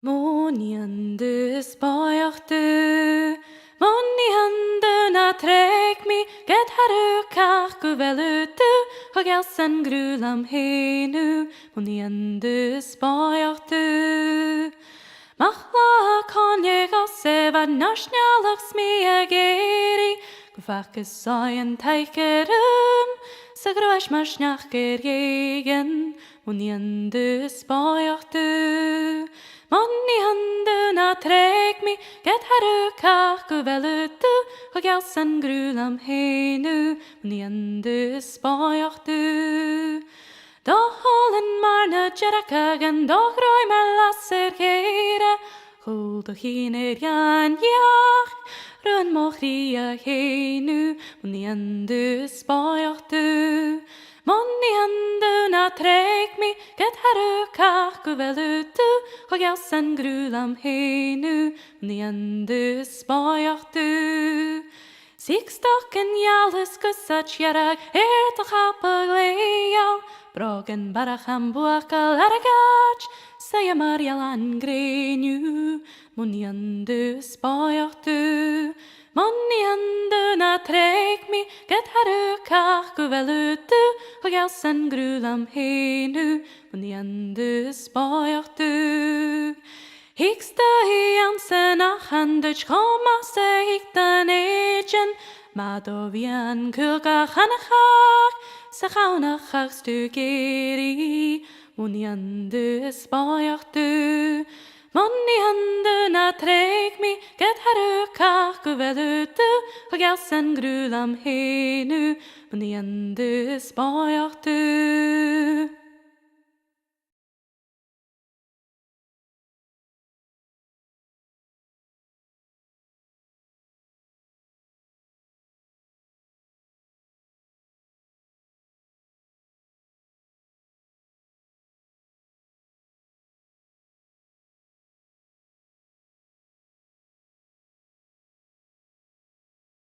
Månjande spajarte, månjande na trek mi, get haru kaku velutu, hogelsen grulam henu, månjande spajarte. Machla konje gosse vad narsnjalak smiageri, gufake sajen teikerum, sagruash marsnacher gegen, månjande spajarte. Monni hande na trek mi, get haru kaku velutu, hogelsen grulam henu, monni hande spajachtu. Da holen marna jerakagan, da groi mar lasser gere, hol doch hiner jan jach, run mochria henu, monni hande spajachtu. Monni hande na trek mi, get haru kaku velutu, hogelsen grulam henu, monni hande spajachtu. Sikstokken jalles kussach jerag, toch apagleal, brogen baracham buakal aragach, saya marjalan grenu, monni hande spajachtu. Monni hande na trek mi, get haru kaku velutu, hogelsen grulam henu, monni hande spajachtu. Hiksta hi ansen achandach koma se hikta nejen, madovian kulka chanachach, se chaunachach stugeri, monni hande spajachtu. Monni hande na trek mi, get haru kaku velutu, hogelsen grulam henu, monni hande spajachtu.